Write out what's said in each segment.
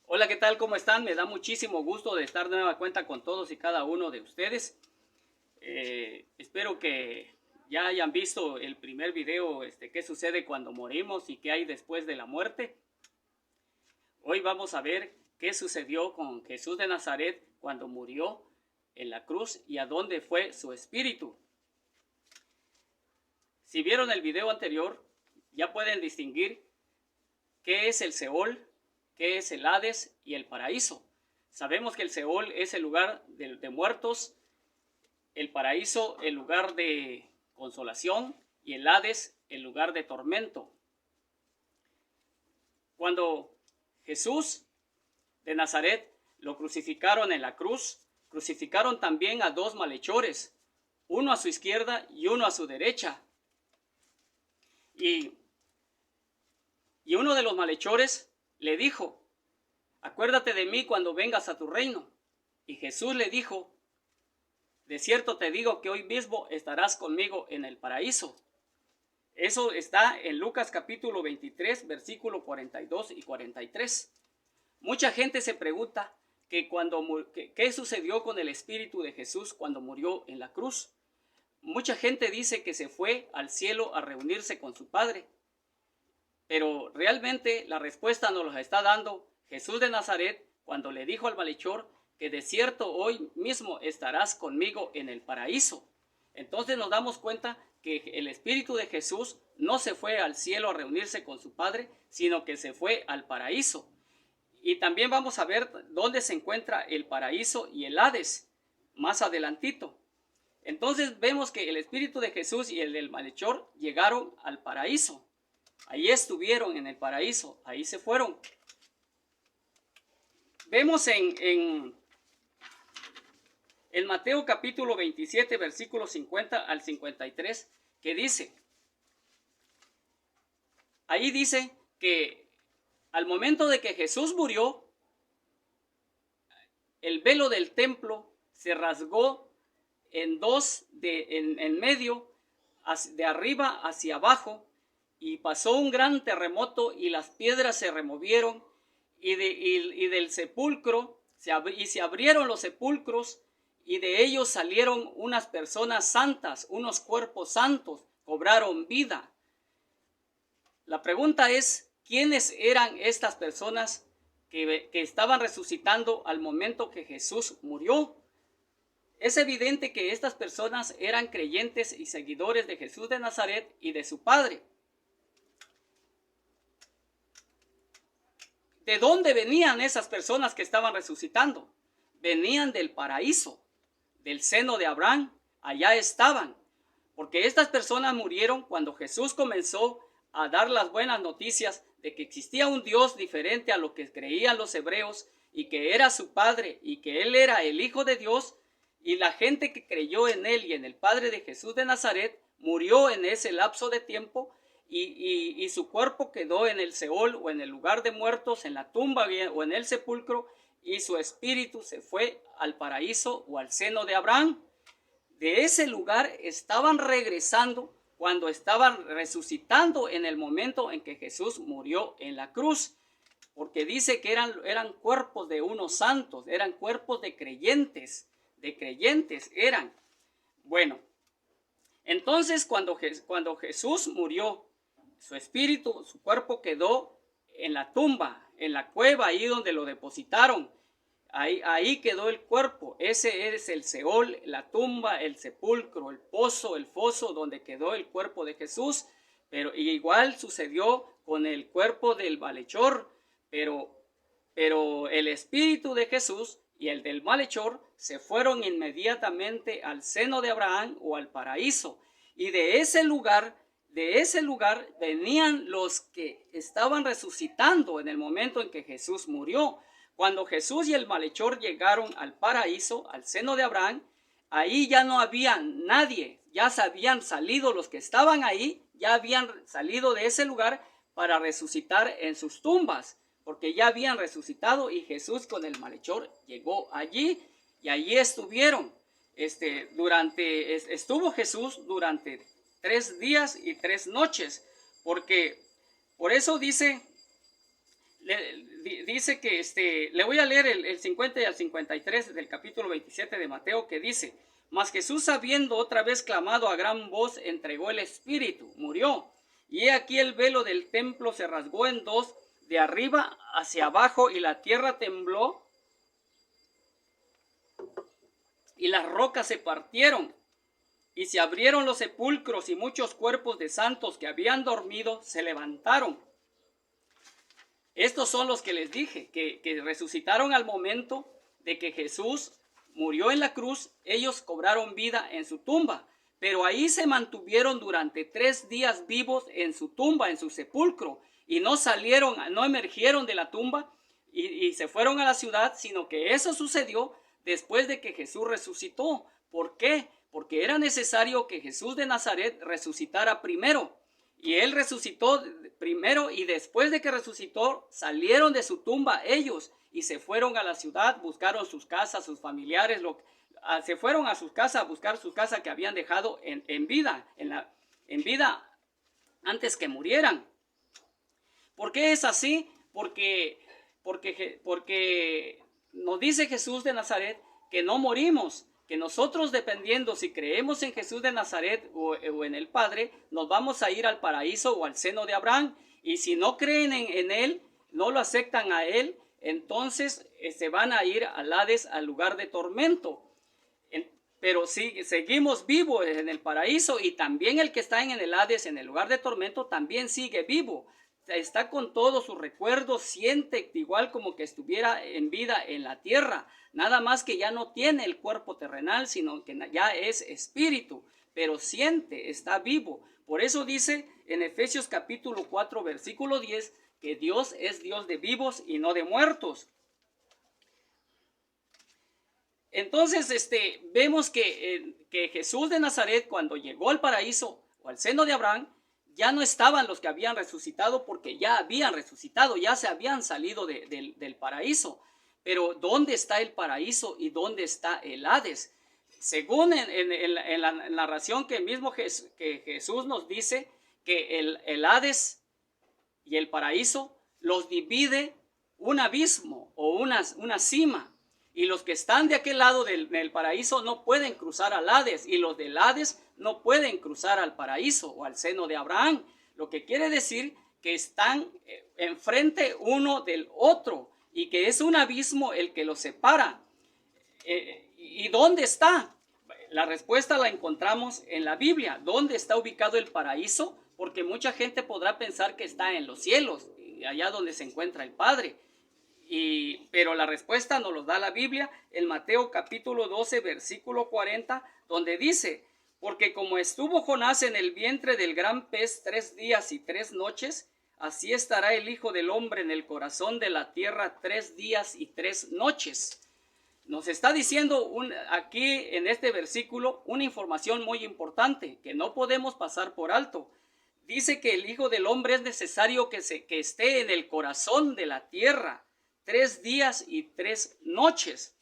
Hola, ¿qué tal? ¿Cómo están? Me da muchísimo gusto de estar de nueva cuenta con todos y cada uno de ustedes. Espero que ya hayan visto el primer video, qué sucede cuando morimos y qué hay después de la muerte. Hoy vamos a ver qué sucedió con Jesús de Nazaret cuando murió en la cruz y a dónde fue su espíritu. Si vieron el video anterior, ya pueden distinguir qué es el Seol, qué es el Hades y el paraíso. Sabemos que el Seol es el lugar de muertos, el paraíso el lugar de consolación y el Hades el lugar de tormento. Cuando Jesús de Nazaret lo crucificaron en la cruz, crucificaron también a dos malhechores, uno a su izquierda y uno a su derecha. Y uno de los malhechores le dijo: acuérdate de mí cuando vengas a tu reino. Y Jesús le dijo: de cierto te digo que hoy mismo estarás conmigo en el paraíso. Eso está en Lucas capítulo 23, versículo 42 y 43. Mucha gente se pregunta qué sucedió con el espíritu de Jesús cuando murió en la cruz. Mucha gente dice que se fue al cielo a reunirse con su Padre. Pero realmente la respuesta nos la está dando Jesús de Nazaret cuando le dijo al malhechor que de cierto hoy mismo estarás conmigo en el paraíso. Entonces nos damos cuenta que el Espíritu de Jesús no se fue al cielo a reunirse con su Padre, sino que se fue al paraíso. Y también vamos a ver dónde se encuentra el paraíso y el Hades más adelantito. Entonces vemos que el Espíritu de Jesús y el del malhechor llegaron al paraíso. Ahí estuvieron en el paraíso, ahí se fueron. Vemos en Mateo capítulo 27, versículos 50 al 53, que dice, ahí dice que al momento de que Jesús murió, el velo del templo se rasgó en dos, en medio, de arriba hacia abajo, y pasó un gran terremoto y las piedras se removieron y del sepulcro se abrieron los sepulcros y de ellos salieron unas personas santas, unos cuerpos santos, cobraron vida. La pregunta es, ¿quiénes eran estas personas que estaban resucitando al momento que Jesús murió? Es evidente que estas personas eran creyentes y seguidores de Jesús de Nazaret y de su Padre. ¿De dónde venían esas personas que estaban resucitando? Venían del paraíso, del seno de Abraham. Allá estaban, porque estas personas murieron cuando Jesús comenzó a dar las buenas noticias de que existía un Dios diferente a lo que creían los hebreos y que era su Padre y que Él era el Hijo de Dios. Y la gente que creyó en Él y en el Padre de Jesús de Nazaret murió en ese lapso de tiempo. Y su cuerpo quedó en el Seol o en el lugar de muertos, en la tumba o en el sepulcro, y su espíritu se fue al paraíso o al seno de Abraham. De ese lugar estaban regresando cuando estaban resucitando en el momento en que Jesús murió en la cruz, porque dice que eran cuerpos de unos santos, eran cuerpos de creyentes eran. Bueno, entonces cuando Jesús murió, su espíritu, su cuerpo quedó en la tumba, en la cueva, ahí donde lo depositaron. Ahí quedó el cuerpo. Ese es el Seol, la tumba, el sepulcro, el foso donde quedó el cuerpo de Jesús. Pero igual sucedió con el cuerpo del malhechor. Pero el espíritu de Jesús y el del malhechor se fueron inmediatamente al seno de Abraham o al paraíso. Y de ese lugar venían los que estaban resucitando en el momento en que Jesús murió. Cuando Jesús y el malhechor llegaron al paraíso, al seno de Abraham, ahí ya no había nadie, ya se habían salido los que estaban ahí, ya habían salido de ese lugar para resucitar en sus tumbas, porque ya habían resucitado y Jesús con el malhechor llegó allí y allí estuvieron. Estuvo Jesús durante 3 días y 3 noches, porque por eso dice dice que, le voy a leer el 50 y al 53 del capítulo 27 de Mateo, que dice: mas Jesús, habiendo otra vez clamado a gran voz, entregó el espíritu, murió. Y he aquí el velo del templo se rasgó en dos, de arriba hacia abajo, y la tierra tembló, y las rocas se partieron, y se abrieron los sepulcros, y muchos cuerpos de santos que habían dormido se levantaron. Estos son los que les dije, que resucitaron al momento de que Jesús murió en la cruz. Ellos cobraron vida en su tumba, pero ahí se mantuvieron durante 3 días vivos en su tumba, en su sepulcro, y no salieron, no emergieron de la tumba y se fueron a la ciudad, sino que eso sucedió después de que Jesús resucitó. ¿Por qué? Porque era necesario que Jesús de Nazaret resucitara primero. Y él resucitó primero, y después de que resucitó, salieron de su tumba ellos y se fueron a la ciudad, buscaron sus casas, sus familiares, se fueron a sus casas a buscar su casa que habían dejado en vida antes que murieran. ¿Por qué es así? Porque nos dice Jesús de Nazaret que no morimos, que nosotros, dependiendo si creemos en Jesús de Nazaret o en el Padre, nos vamos a ir al paraíso o al seno de Abraham. Y si no creen en él, no lo aceptan a él, entonces se van a ir al Hades, al lugar de tormento. Pero si seguimos vivos en el paraíso, y también el que está en el Hades, en el lugar de tormento, también sigue vivo. Está con todos sus recuerdos, siente igual como que estuviera en vida en la tierra. Nada más que ya no tiene el cuerpo terrenal, sino que ya es espíritu, pero siente, está vivo. Por eso dice en Efesios capítulo 4, versículo 10, que Dios es Dios de vivos y no de muertos. Entonces, vemos que Jesús de Nazaret, cuando llegó al paraíso o al seno de Abraham, ya no estaban los que habían resucitado, porque ya habían resucitado, ya se habían salido del paraíso. Pero ¿dónde está el paraíso y dónde está el Hades? Según en la narración que mismo que Jesús nos dice, que el Hades y el paraíso los divide un abismo o una cima. Y los que están de aquel lado del paraíso no pueden cruzar al Hades, y los del Hades no pueden cruzar al paraíso o al seno de Abraham. Lo que quiere decir que están enfrente uno del otro, y que es un abismo el que los separa. ¿Y dónde está? La respuesta la encontramos en la Biblia. ¿Dónde está ubicado el paraíso? Porque mucha gente podrá pensar que está en los cielos, allá donde se encuentra el Padre. Pero la respuesta nos lo da la Biblia en Mateo capítulo 12, versículo 40, donde dice: porque como estuvo Jonás en el vientre del gran pez 3 días y 3 noches, así estará el Hijo del Hombre en el corazón de la tierra 3 días y 3 noches. Nos está diciendo aquí en este versículo una información muy importante que no podemos pasar por alto. Dice que el Hijo del Hombre es necesario que esté en el corazón de la tierra 3 días y 3 noches.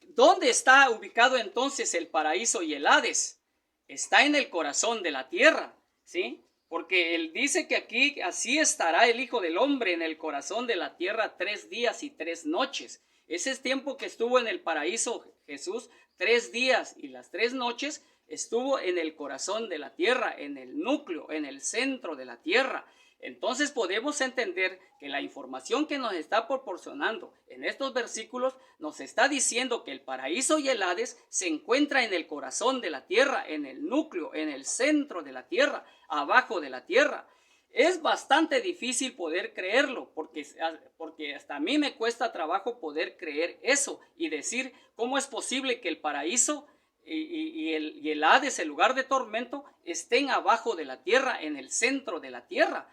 ¿Dónde está ubicado entonces el paraíso y el Hades? Está en el corazón de la tierra, ¿sí? Porque él dice que aquí así estará el Hijo del Hombre en el corazón de la tierra 3 días y 3 noches. Ese es tiempo que estuvo en el paraíso Jesús, 3 días y las 3 noches estuvo en el corazón de la tierra, en el núcleo, en el centro de la tierra. Entonces podemos entender que la información que nos está proporcionando en estos versículos nos está diciendo que el paraíso y el Hades se encuentran en el corazón de la tierra, en el núcleo, en el centro de la tierra, abajo de la tierra. Es bastante difícil poder creerlo, porque hasta a mí me cuesta trabajo poder creer eso y decir cómo es posible que el paraíso y el Hades, el lugar de tormento, estén abajo de la tierra, en el centro de la tierra.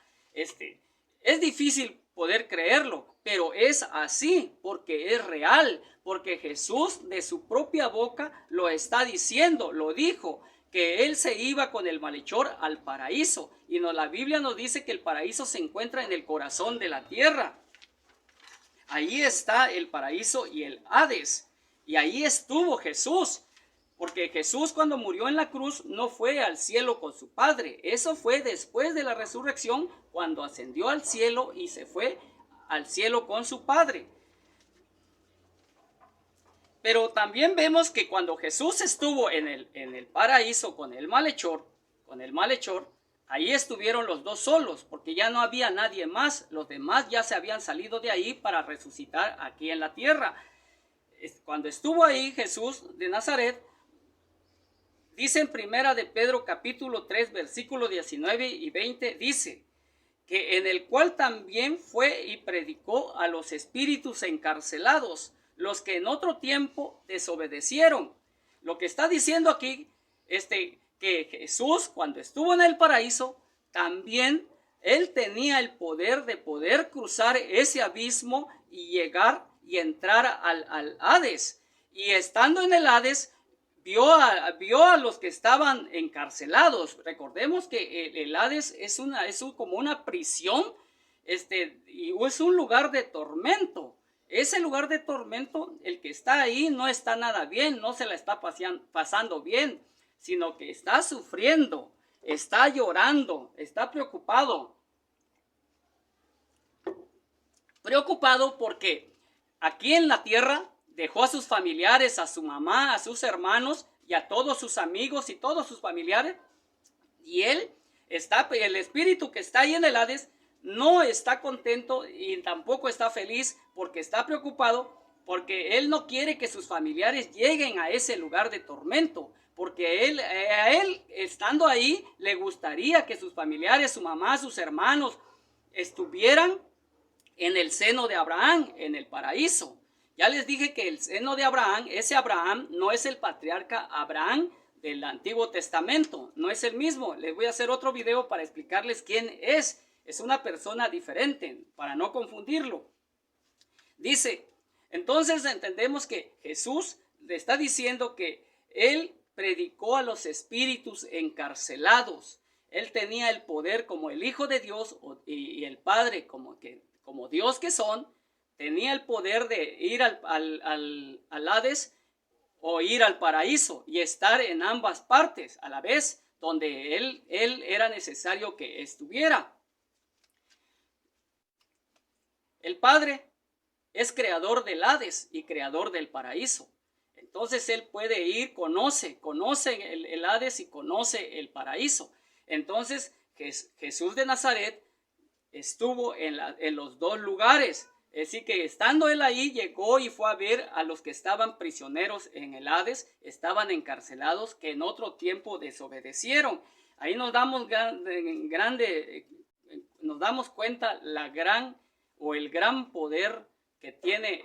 Es difícil poder creerlo, pero es así porque es real, porque Jesús de su propia boca lo está diciendo, lo dijo, que él se iba con el malhechor al paraíso, y la Biblia nos dice que el paraíso se encuentra en el corazón de la tierra. Ahí está el paraíso y el Hades, y ahí estuvo Jesús, Porque Jesús cuando murió en la cruz no fue al cielo con su Padre. Eso fue después de la resurrección, cuando ascendió al cielo y se fue al cielo con su Padre. Pero también vemos que cuando Jesús estuvo en el paraíso con el malhechor, ahí estuvieron los dos solos, porque ya no había nadie más. Los demás ya se habían salido de ahí para resucitar aquí en la tierra. Cuando estuvo ahí Jesús de Nazaret, dice en primera de Pedro capítulo 3 versículos 19 y 20, dice que en el cual también fue y predicó a los espíritus encarcelados, los que en otro tiempo desobedecieron. Lo que está diciendo aquí, que Jesús cuando estuvo en el paraíso, también él tenía el poder de poder cruzar ese abismo y llegar y entrar al Hades. Y estando en el Hades, vio a los que estaban encarcelados. Recordemos que el Hades es como una prisión, y es un lugar de tormento. Ese lugar de tormento, el que está ahí no está nada bien, no se la está pasando bien, sino que está sufriendo, está llorando, está preocupado. Preocupado porque aquí en la tierra dejó a sus familiares, a su mamá, a sus hermanos y a todos sus amigos y todos sus familiares. Y el espíritu que está ahí en el Hades no está contento y tampoco está feliz, porque está preocupado, porque él no quiere que sus familiares lleguen a ese lugar de tormento, porque a él estando ahí le gustaría que sus familiares, su mamá, sus hermanos estuvieran en el seno de Abraham, en el paraíso. Ya les dije que el seno de Abraham, ese Abraham no es el patriarca Abraham del Antiguo Testamento, no es el mismo. Les voy a hacer otro video para explicarles quién es. Es una persona diferente, para no confundirlo. Dice, entonces entendemos que Jesús le está diciendo que él predicó a los espíritus encarcelados. Él tenía el poder como el Hijo de Dios y el Padre como Dios que son. Tenía el poder de ir al Hades o ir al paraíso y estar en ambas partes a la vez, donde él era necesario que estuviera. El Padre es creador del Hades y creador del paraíso. Entonces él puede ir, conoce el Hades y conoce el paraíso. Entonces Jesús de Nazaret estuvo en los dos lugares. Así que estando él ahí, llegó y fue a ver a los que estaban prisioneros en el Hades, estaban encarcelados, que en otro tiempo desobedecieron. Ahí nos damos cuenta el gran poder que tiene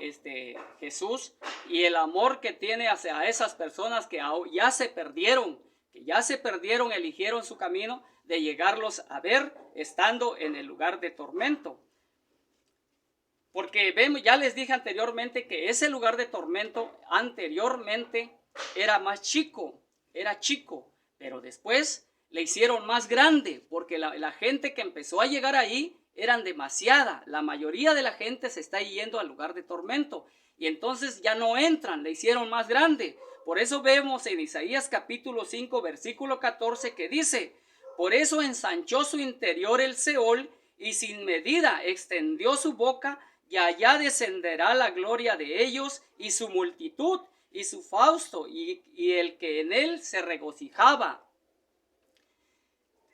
Jesús y el amor que tiene hacia esas personas que ya se perdieron, eligieron su camino de llegarlos a ver estando en el lugar de tormento. Porque ya les dije anteriormente que ese lugar de tormento anteriormente era chico, pero después le hicieron más grande, porque la gente que empezó a llegar ahí eran demasiada. La mayoría de la gente se está yendo al lugar de tormento y entonces ya no entran, le hicieron más grande. Por eso vemos en Isaías capítulo 5 versículo 14 que dice: por eso ensanchó su interior el Seol y sin medida extendió su boca, y allá descenderá la gloria de ellos y su multitud y su fausto y el que en él se regocijaba.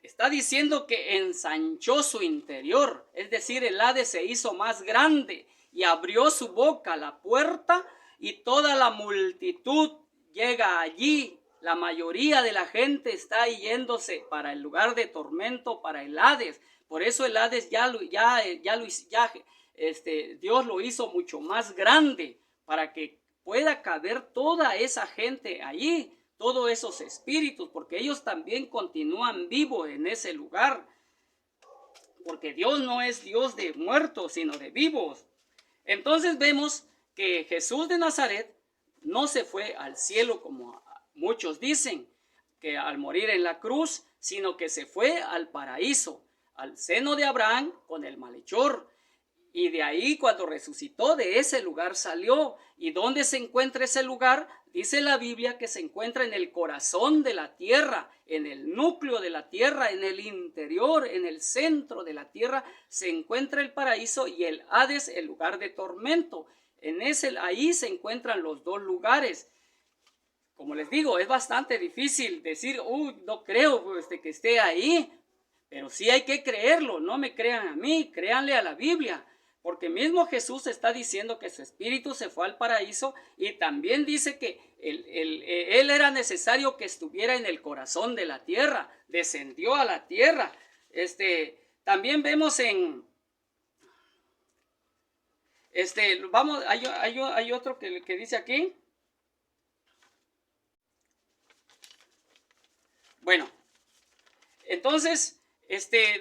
Está diciendo que ensanchó su interior, es decir, el Hades se hizo más grande y abrió su boca, la puerta, y toda la multitud llega allí. La mayoría de la gente está yéndose para el lugar de tormento, para el Hades. Por eso el Hades Dios lo hizo mucho más grande para que pueda caber toda esa gente allí, todos esos espíritus, porque ellos también continúan vivos en ese lugar, porque Dios no es Dios de muertos, sino de vivos. Entonces vemos que Jesús de Nazaret no se fue al cielo como muchos dicen, que al morir en la cruz, sino que se fue al paraíso, al seno de Abraham con el malhechor. Y de ahí cuando resucitó, de ese lugar salió. ¿Y dónde se encuentra ese lugar? Dice la Biblia que se encuentra en el corazón de la tierra, en el núcleo de la tierra, en el interior, en el centro de la tierra, se encuentra el paraíso y el Hades, el lugar de tormento. Ahí se encuentran los dos lugares. Como les digo, es bastante difícil decir, no creo que esté ahí, pero sí hay que creerlo. No me crean a mí, créanle a la Biblia. Porque mismo Jesús está diciendo que su espíritu se fue al paraíso y también dice que él era necesario que estuviera en el corazón de la tierra, descendió a la tierra. También vemos hay otro que dice aquí. Bueno, entonces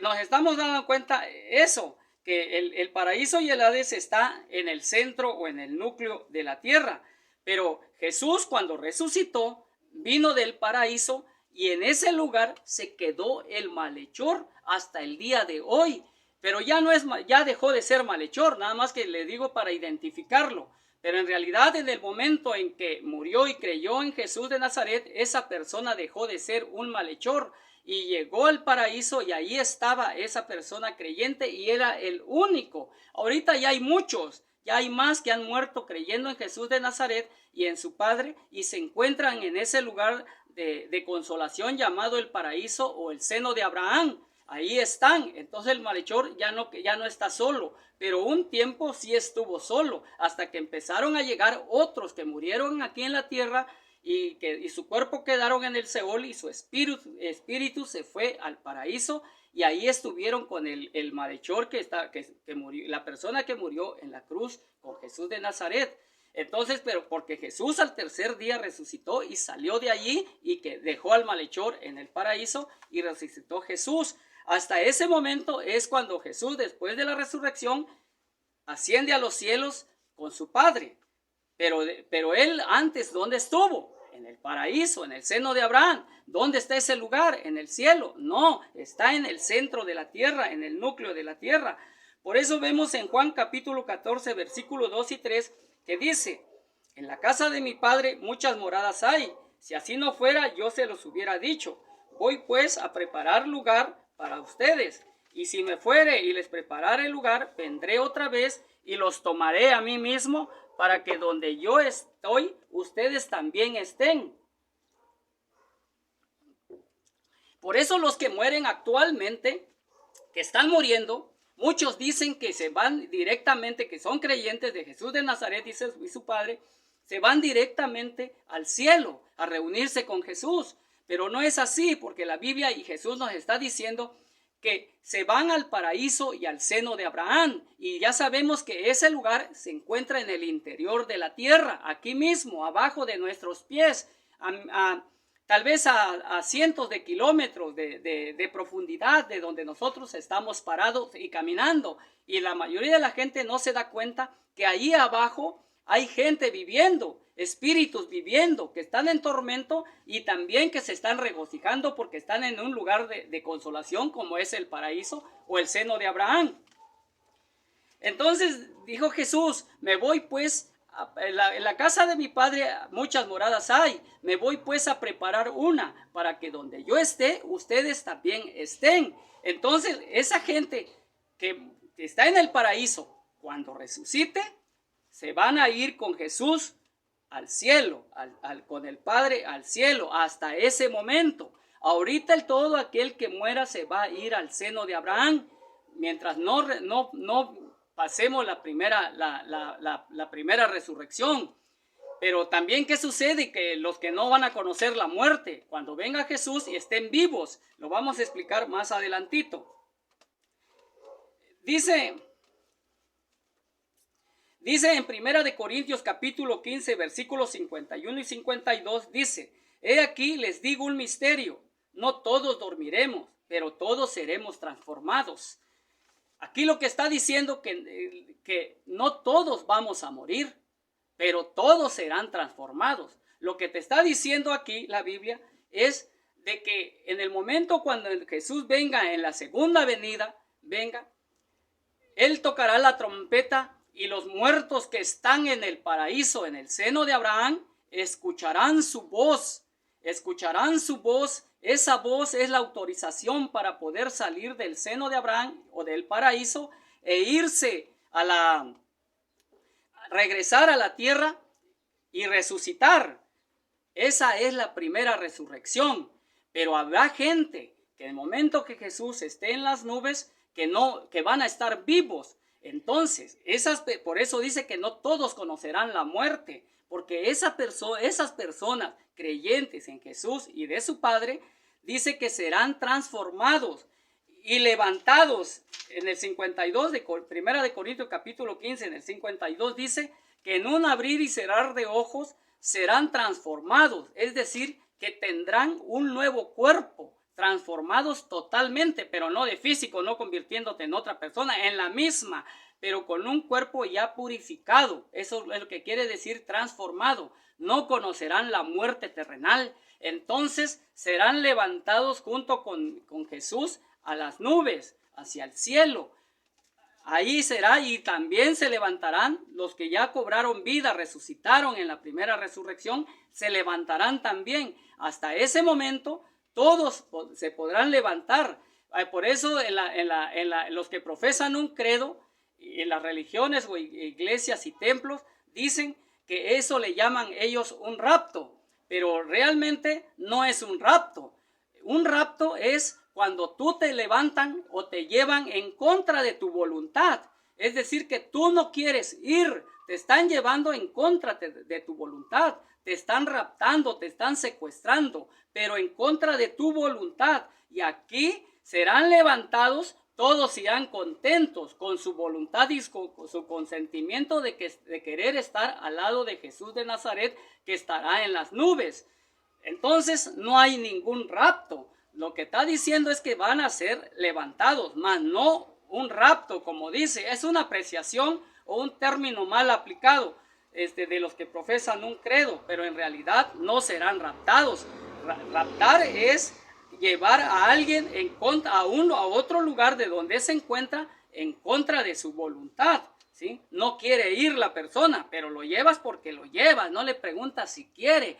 nos estamos dando cuenta eso, que el paraíso y el Hades está en el centro o en el núcleo de la tierra. Pero Jesús, cuando resucitó, vino del paraíso y en ese lugar se quedó el malhechor hasta el día de hoy. Pero ya dejó de ser malhechor, nada más que le digo para identificarlo. Pero en realidad, en el momento en que murió y creyó en Jesús de Nazaret, esa persona dejó de ser un malhechor y llegó al paraíso, y ahí estaba esa persona creyente y era el único. Ahorita ya hay muchos, ya hay más que han muerto creyendo en Jesús de Nazaret y en su Padre, y se encuentran en ese lugar de consolación llamado el paraíso o el seno de Abraham. Ahí están. Entonces el malhechor ya no está solo, pero un tiempo sí estuvo solo, hasta que empezaron a llegar otros que murieron aquí en la tierra y su cuerpo quedaron en el Seol y su espíritu se fue al paraíso, y ahí estuvieron con el malhechor que murió, la persona que murió en la cruz con Jesús de Nazaret. Entonces, pero porque Jesús al tercer día resucitó y salió de allí y que dejó al malhechor en el paraíso y resucitó Jesús. Hasta ese momento es cuando Jesús, después de la resurrección, asciende a los cielos con su Padre. Pero él antes, ¿dónde estuvo? En el paraíso, en el seno de Abraham. ¿Dónde está ese lugar? En el cielo. No, está en el centro de la tierra, en el núcleo de la tierra. Por eso vemos en Juan capítulo 14, versículos 2 y 3, que dice: en la casa de mi Padre muchas moradas hay. Si así no fuera, yo se los hubiera dicho. Voy pues a preparar lugar para ustedes. Y si me fuere y les preparare el lugar, vendré otra vez y los tomaré a mí mismo, para que donde yo estoy, ustedes también estén. Por eso los que mueren actualmente, que están muriendo, muchos dicen que se van directamente, que son creyentes de Jesús de Nazaret y su Padre, se van directamente al cielo a reunirse con Jesús. Pero no es así, porque la Biblia y Jesús nos está diciendo que se van al paraíso y al seno de Abraham, y ya sabemos que ese lugar se encuentra en el interior de la tierra, aquí mismo, abajo de nuestros pies, tal vez a cientos de kilómetros de profundidad de donde nosotros estamos parados y caminando, y la mayoría de la gente no se da cuenta que ahí abajo hay gente viviendo, espíritus viviendo, que están en tormento y también que se están regocijando porque están en un lugar de consolación, como es el paraíso o el seno de Abraham. Entonces dijo Jesús: me voy pues, en la casa de mi Padre muchas moradas hay, me voy pues a preparar una, para que donde yo esté, ustedes también estén. Entonces esa gente que está en el paraíso, cuando resucite, se van a ir con Jesús al cielo, con el Padre al cielo, hasta ese momento. Ahorita todo aquel que muera se va a ir al seno de Abraham, mientras no pasemos la primera resurrección. Pero también, ¿qué sucede? Que los que no van a conocer la muerte, cuando venga Jesús y estén vivos, lo vamos a explicar más adelantito. Dice en 1 Corintios capítulo 15, versículos 51 y 52, dice: he aquí les digo un misterio, no todos dormiremos, pero todos seremos transformados. Aquí lo que está diciendo que no todos vamos a morir, pero todos serán transformados. Lo que te está diciendo aquí la Biblia es de que en el momento cuando Jesús venga en la segunda venida, venga, Él tocará la trompeta y los muertos que están en el paraíso, en el seno de Abraham, escucharán su voz. Escucharán su voz. Esa voz es la autorización para poder salir del seno de Abraham o del paraíso e irse regresar a la tierra y resucitar. Esa es la primera resurrección. Pero habrá gente que en el momento que Jesús esté en las nubes, que van a estar vivos. Entonces, por eso dice que no todos conocerán la muerte, porque esas personas creyentes en Jesús y de su Padre, dice que serán transformados y levantados. En el 52 de Primera de Corintios capítulo 15, en el 52 dice que en un abrir y cerrar de ojos serán transformados, es decir, que tendrán un nuevo cuerpo, transformados totalmente, pero no de físico, no convirtiéndote en otra persona, en la misma, pero con un cuerpo ya purificado. Eso es lo que quiere decir transformado. No conocerán la muerte terrenal. Entonces serán levantados junto con Jesús a las nubes, hacia el cielo. Ahí será, y también se levantarán los que ya cobraron vida, resucitaron en la primera resurrección, se levantarán también. Hasta ese momento todos se podrán levantar. Por eso los que profesan un credo, en las religiones o iglesias y templos, dicen que eso le llaman ellos un rapto, pero realmente no es un rapto. Un rapto es cuando tú te levantan o te llevan en contra de tu voluntad. Es decir, que tú no quieres ir, te están llevando en contra de tu voluntad, te están raptando, te están secuestrando, pero en contra de tu voluntad. Y aquí serán levantados, todos irán contentos con su voluntad y con su consentimiento de querer estar al lado de Jesús de Nazaret, que estará en las nubes. Entonces no hay ningún rapto. Lo que está diciendo es que van a ser levantados, mas no un rapto, como dice. Es una apreciación o un término mal aplicado de los que profesan un credo, pero en realidad no serán raptados. Raptar es llevar a alguien a otro lugar de donde se encuentra en contra de su voluntad, ¿sí? No quiere ir la persona, pero lo llevas porque lo llevas, no le preguntas si quiere.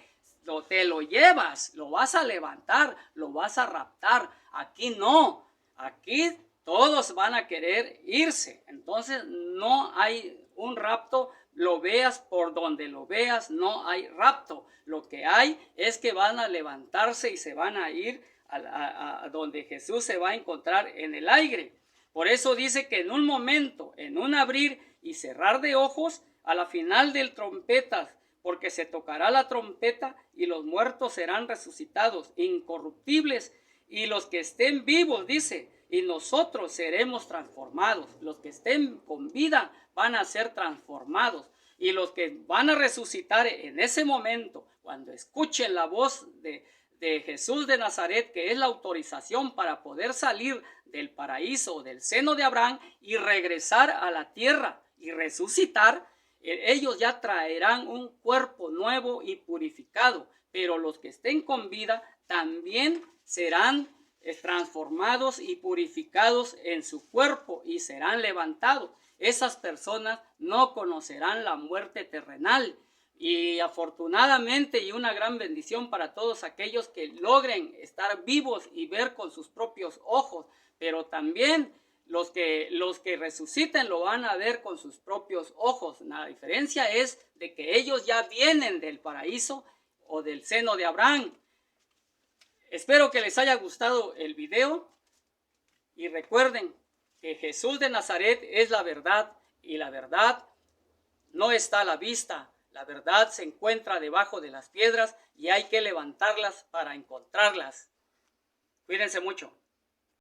Te lo llevas, lo vas a levantar, lo vas a raptar. Aquí no, aquí todos van a querer irse. Entonces no hay un rapto, lo veas por donde lo veas, no hay rapto. Lo que hay es que van a levantarse y se van a ir a donde Jesús se va a encontrar en el aire. Por eso dice que en un momento, en un abrir y cerrar de ojos, a la final del trompeta, porque se tocará la trompeta y los muertos serán resucitados, incorruptibles, y los que estén vivos, dice, y nosotros seremos transformados. Los que estén con vida van a ser transformados, y los que van a resucitar en ese momento, cuando escuchen la voz de Jesús de Nazaret, que es la autorización para poder salir del paraíso, del seno de Abraham, y regresar a la tierra y resucitar, ellos ya traerán un cuerpo nuevo y purificado, pero los que estén con vida también serán transformados y purificados en su cuerpo y serán levantados. Esas personas no conocerán la muerte terrenal. Y afortunadamente, y una gran bendición para todos aquellos que logren estar vivos y ver con sus propios ojos, pero también los que resuciten lo van a ver con sus propios ojos. La diferencia es de que ellos ya vienen del paraíso o del seno de Abraham. Espero que les haya gustado el video y recuerden que Jesús de Nazaret es la verdad y la verdad no está a la vista. La verdad se encuentra debajo de las piedras y hay que levantarlas para encontrarlas. Cuídense mucho.